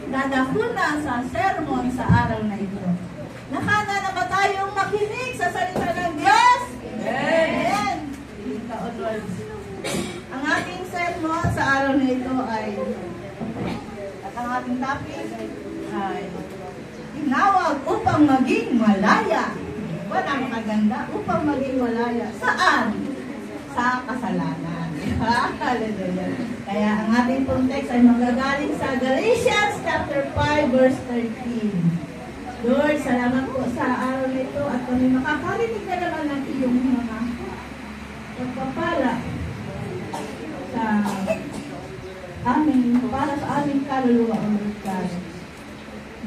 dadahuna sa sermon sa araw na ito. Nakana na ba tayong makinig sa salita ng Diyos? Amen! Ang ating sermon sa araw na ito ay, at ang ating topic ay, tinawag upang maging malaya. Wala maganda, upang maging malaya. Saan? Sa kasalanan. Hallelujah. Kaya ang ating pong text ay manggagaling sa Galatians chapter 5 verse 13. Lord, salamat po sa araw nito at kami makakarinig na naman ng iyong mga pagpapala sa amin, para sa aming kaluluwa, O Lord God.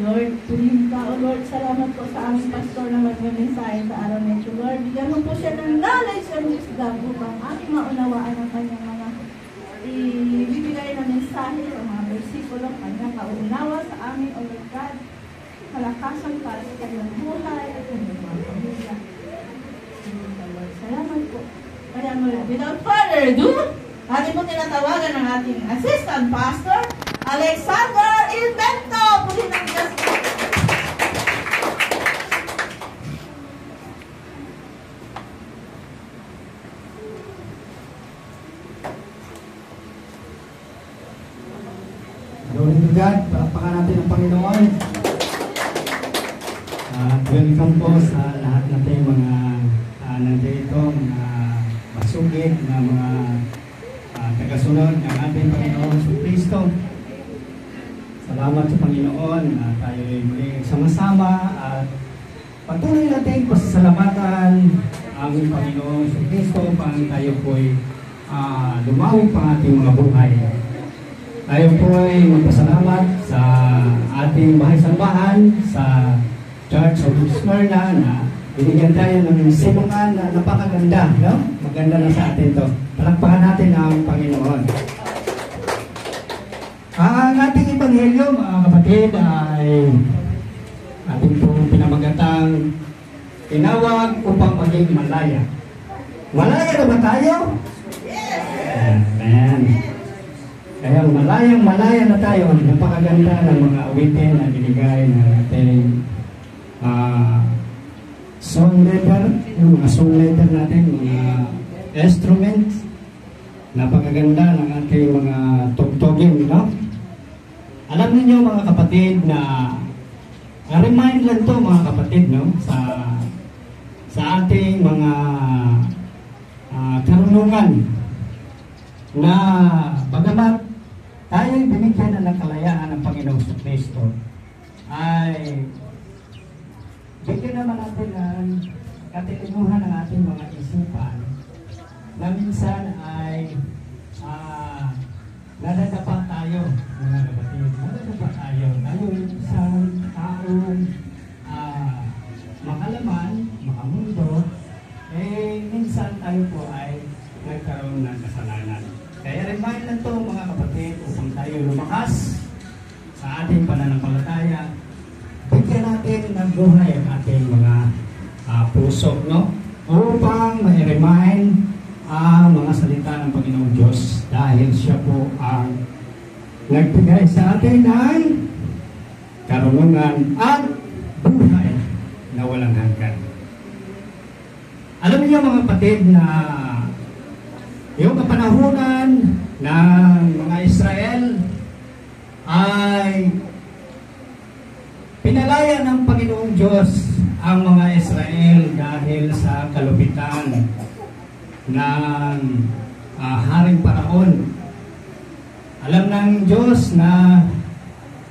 Lord, tuloy ka, O Lord, salamat po sa aming pastor na magmamensahe sa araw nito. Lord, bigyan mo po siya ng knowledge and wisdom upang aming maunawaan ang kanyang mga ibibigay na mensahe o mga versikulo, kanyang kauunawa sa amin, O Lord God. Kalakasan para sa kanyang buhay at kanyang mga pamilya. Salamat po. Kaya without further ado, ating po tinatawagan ng ating assistant pastor, Alexander Invento. Puli ng Diyos. Glory to God. Palakpakan natin ang Panginoon. Welcome po sa lahat natin mga nandito, mga masugid na mga tagasunod ng ating Panginoon sa Kristo. Salamat sa Panginoon na tayo ay muli sama-sama at patuloy natin pasasalamatan ang aming Panginoon sa Kristo upang tayo po'y lumawi pa ating mga buhay. Tayo po'y magpasalamat sa ating bahay-sambahan sa Church of Smyrna na binigyan tayo ng simungan na napakaganda, no? Maganda na sa atin to. Palakpakan natin ang Panginoon. Ang ating ebanghelyo, mga kapatid, ay ating pong pinamagatang tinawag upang maging malaya. Malaya na ba tayo? Yes! Amen. Kaya malayang-malaya na tayo. Napakaganda ng mga awitin na binigay ng ating song leader, yung mga song leader natin, mga instruments. Napakaganda ng ating mga tugtugin, no? Alam niyo mga kapatid na remind lang to mga kapatid, no? Sa ating mga karunungan na bagamat tayo'y binigyan na ng kalayaan ng Panginoong Kristo, ay bigyan naman natin ng katilinuhan ng ating mga isipan na minsan ay nadadapa tayo, mga kapatid. Nadadapa tayo. Tayo isang taong makalaman, makamundo, minsan tayo po ay nagkaroon ng kasalanan. Kaya remind lang ito mga kapatid upang tayo lumakas sa ating pananampalataya. Bigyan natin ng buhay ang ating mga puso, no? Upang ma-remind ang mga salita ng Panginoong Diyos dahil siya po ang nagbigay sa atin ng karunungan at buhay na walang hanggan. Alam niyo mga kapatid na yung kapanahunan ng mga Israel ay pinalaya ng Panginoong Diyos ang mga Israel dahil sa kalupitan ng Haring Paraon. Alam ng Diyos na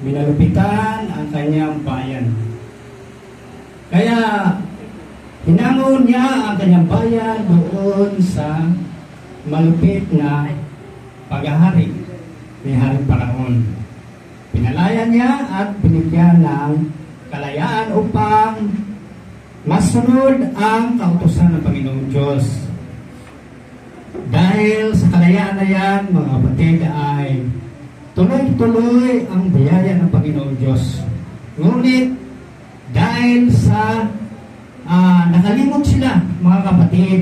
minalupitan ang kanyang bayan. Kaya hinangon niya ang kanyang bayan doon sa malupit na paghahari ni Haring Paraon. Pinalaya niya at binigyan ng kalayaan upang masunod ang kautusan ng Panginoong Diyos. Dahil sa kalayaan na yan, mga kapatid, ay tuloy-tuloy ang biyaya ng Panginoong Diyos. Ngunit, dahil sa nakalimot sila, mga kapatid,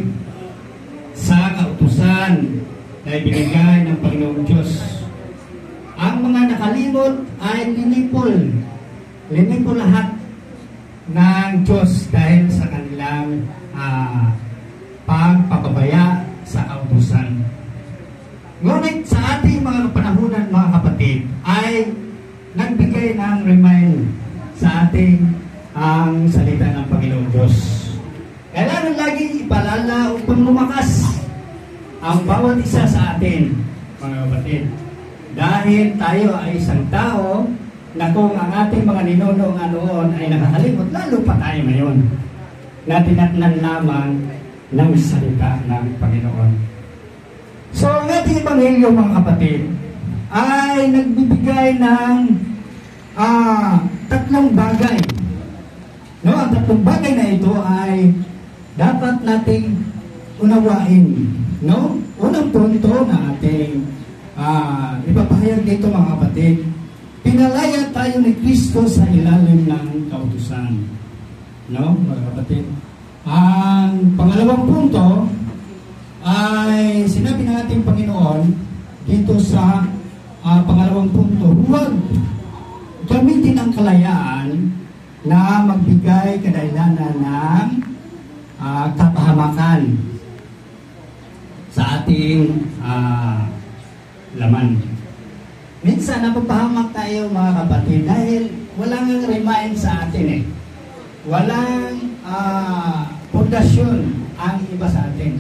sa kautusan na ibinigay ng Panginoong Diyos, ang mga nakalimot ay linipol. Linipol lahat ng Diyos dahil sa kanilang pagpapabaya sa kautusan. Ngunit sa ating mga kapanahunan, mga kapatid, ay nagbigay ng remind sa ating ang salita ng Panginoon Diyos. Kailangan lagi ipalala upang lumakas ang bawat isa sa atin, mga kapatid. Dahil tayo ay isang tao na kung ang ating mga ninuno nga noon ay nakakalimot, lalo pa tayo ngayon na tinatnan lamang ng salita ng Panginoon. So, ang ating Ebanghelyo, mga kapatid, ay nagbibigay ng tatlong bagay. No, ang tatlong bagay na ito ay dapat nating unawain. No? Unang punto na ating ipapahayag dito, mga kapatid, pinalaya tayo ni Kristo sa ilalim ng kautusan. No, mga kapatid? Ang pangalawang punto ay sinabi ng ating Panginoon dito sa pangalawang punto, huwag gamitin ang kalayaan na magbigay kadahilanan ng kapahamakan sa ating laman. Minsan napapahamak tayo, mga kapatid, dahil walang remind sa atin walang pundasyon ang iba sa atin.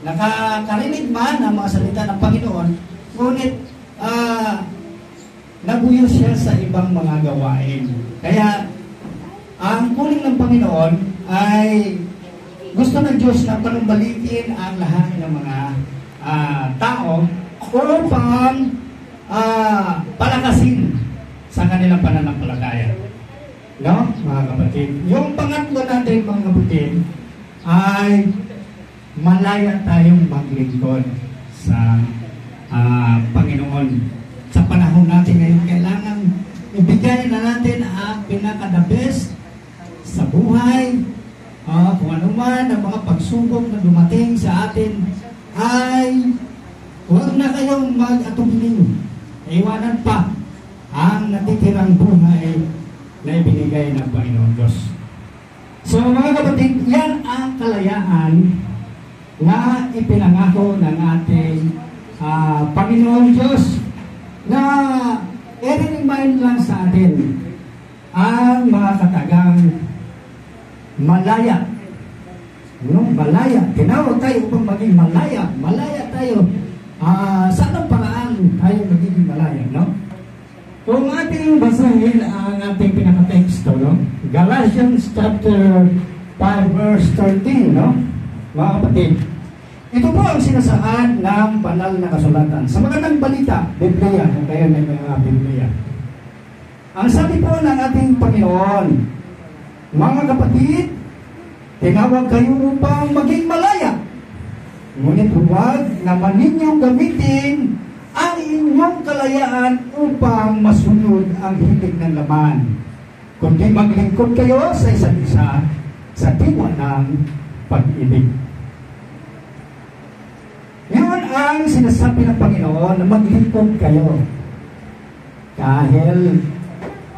Nakakarinig man ang mga salita ng Panginoon, ngunit nabuyo siya sa ibang mga gawain. Kaya ang kuling ng Panginoon ay gusto ng Diyos na panumbalikin ang lahat ng mga tao upang palakasin sa kanilang pananampalataya. No, mga kapatid? Yung pangatlo natin, mga kapatid, ay malaya tayong maglingkod sa Panginoon. Sa panahon natin ngayon, kailangan ibigay na natin ang pinaka-the best sa buhay. Kung ano man ang mga pagsubok na dumating sa atin, ay huwag na kayong mag-atubiling. Iwanan pa ang natitirang buhay na ibinigay ng Panginoon Diyos. So, mga kapatid, yan ang kalayaan na ipinangako ng ating Panginoon Diyos na i-remind lang sa atin ang mga katagang malaya. No? Malaya. Tinawag tayo upang maging malaya. Malaya tayo. Saan ang paraan tayo magiging malaya, no? Kung ating basahin ang ating pinaka-teksto, no? Galatians chapter 5 verse 13, no? Mga kapatid, ito po ang sinasaad ng banal na kasulatan. Sa magandang balita, Biblia, kung kayo may mga Biblia. Ang sabi po ng ating Panginoon, mga kapatid, tinawag kayo upang maging malaya. Ngunit huwag naman ninyong gamitin ang inyong kalayaan upang masunod ang hilig ng laman, kundi maglingkod kayo sa isa't isa sa diwa ng pag-ibig. Yun ang sinasabi ng Panginoon na maglingkod kayo. Dahil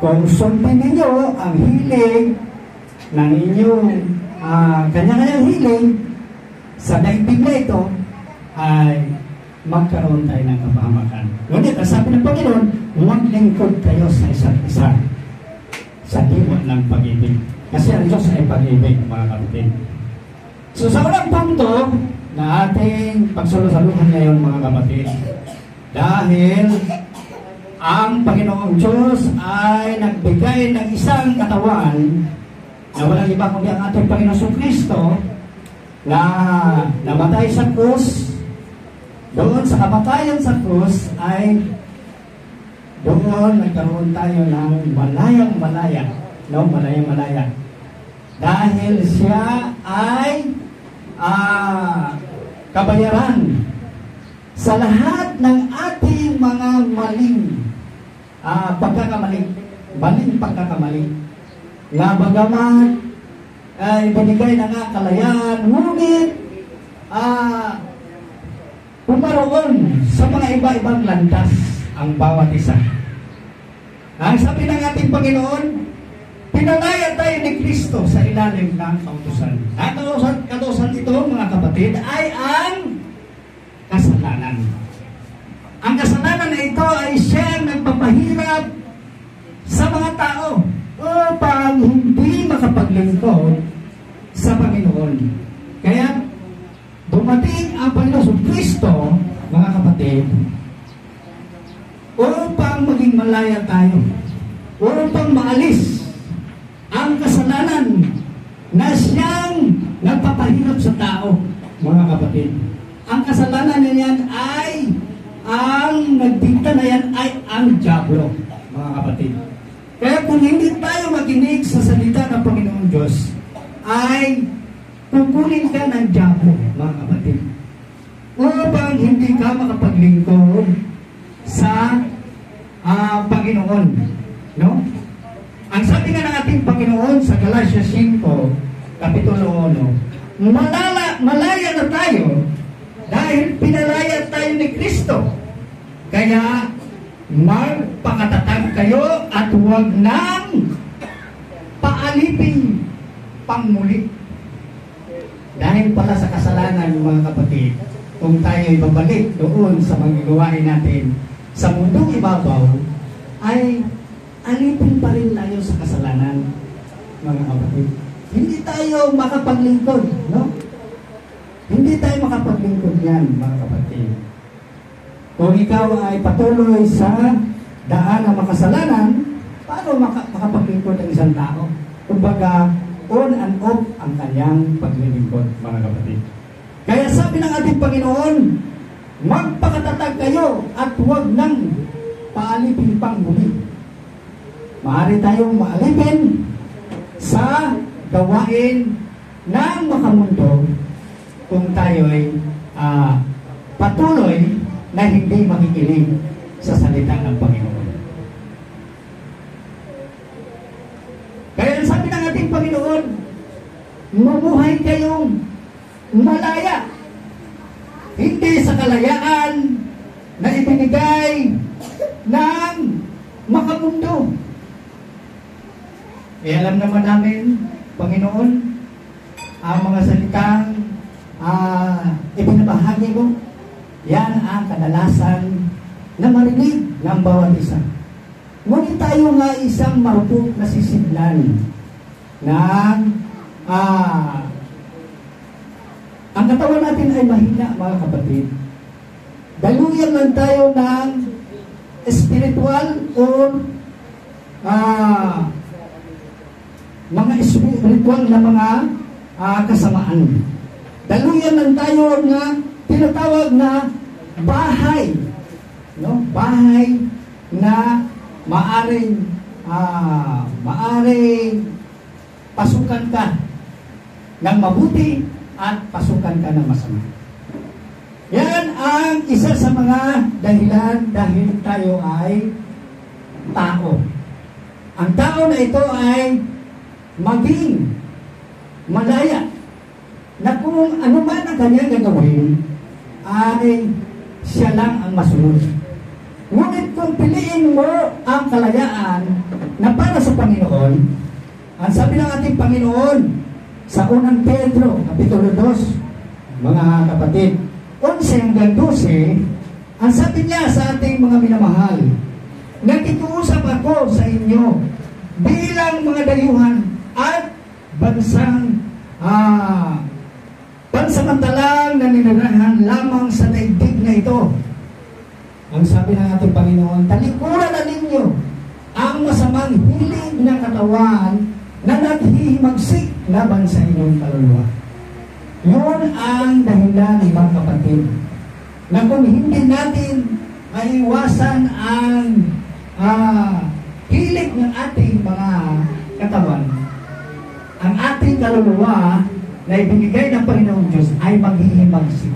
kung sundin ninyo ang hilig ng inyong kanya-kanyang hilig sa daigdig na ito, ay magkaroon tayo ng kapahamakan. Ngunit, ang sabi ng Panginoon, maglingkod kayo sa isa't isa sa diwa ng pag-ibig. Kasi ang Diyos ay pag-ibig, mga kapatid. So, sa unang punto na ating pagsalo-saluhan ngayon, mga kapatid, dahil ang Panginoong Diyos ay nagbigay ng isang katawan na walang iba kundi ang ating Panginoong Kristo na namatay sa krus. Doon sa kamatayan sa krus ay doon nagkaroon tayo ng malayang-malaya. No? Malayang-malaya. Dahil siya ay kabayaran sa lahat ng ating mga maling pagkakamali. Maling pagkakamali. Na bagaman ay binigay na nga kalayaan, ngunit pumaroon sa mga iba-ibang landas ang bawat isa. Ang sabi ng ating Panginoon, pinalaya tayo ni Kristo sa ilalim ng kautusan. At kautusan ito, mga kapatid, ay ang kasalanan. Ang kasalanan na ito ay siyang nagpapahirap sa mga tao upang hindi makapaglingkod sa Panginoon. Kaya dumating ang Panginoon Kristo, mga kapatid, upang maging malaya tayo, upang maalis ang kasalanan na siyang nagpapahirap sa tao, mga kapatid. Ang kasalanan na yan ay, ang nagdikta na yan ay ang dyablo, mga kapatid. Kaya kung hindi tayo makinig sa salita ng Panginoong Diyos, ay kukunin ka ng dyablo, mga kapatid, upang hindi ka makapaglingkod sa Panginoon. No? Ang sabi nga ng ating Panginoon sa Galatia 5, Kapitulo 1, malaya na tayo dahil pinalaya tayo ni Kristo. Kaya magpakatatag kayo at huwag nang paalipin pangmuli. Dahil pala sa kasalanan, mga kapatid, kung tayo ibabalik doon sa mga gawain natin sa mundong ibabaw, ay alipin pa rin tayo sa kasalanan, mga kapatid. Hindi tayo makapaglingkod, no? Hindi tayo makapaglingkod yan, mga kapatid. Kung ikaw ay patuloy sa daan ng makasalanan, paano makapaglingkod ang isang tao? Kumbaga, on and off ang kanyang paglilingkod, mga kapatid. Kaya sabi ng ating Panginoon, magpakatatag kayo at huwag nang paalipin pang muli. Maaari tayong maalipin sa gawain ng makamundo kung tayo ay patuloy na hindi makikinig sa salita ng Panginoon. Kaya sabi ng ating Panginoon, mamuhay kayong malaya, hindi sa kalayaan na ibinigay ng makamundo. Alam naman namin, Panginoon, ang mga salitang ibinabahagi mo, yan ang kadalasan na marinig ng bawat isa. Ngunit tayo nga isang marupok na sisidlan ng ang katawan natin ay mahina, mga kapatid. Daluyan lang tayo ng spiritual o mga spiritual na mga kasamaan. Daluyan lang tayo na tinatawag na bahay, no? Bahay na maaring pasukan ka ng mabuti at pasukan ka ng masama. Yan ang isa sa mga dahilan dahil tayo ay tao. Ang tao na ito ay maging malaya na kung ano man ang kanyang gagawin ay siya lang ang masunod. Ngunit kung piliin mo ang kalayaan na para sa Panginoon, ang sabi ng ating Panginoon sa unang Pedro, Kapitulo 2, mga kapatid, 11-12, ang sabi niya sa ating mga minamahal, nakikiusap ako sa inyo bilang mga dayuhan at pansamantalang naninirahan lamang sa daigdig na ito. Ang sabi ng ating Panginoon, talikuran na ninyo ang masamang hilig na katawan na naghihimagsik laban sa inyong kaluluwa. Yun ang dahilan, mga kapatid, na kung hindi natin maiwasan ang hilig ng ating mga katawan, ang ating kaluluwa na ibinigay ng Panginoong Diyos ay maghihimagsik.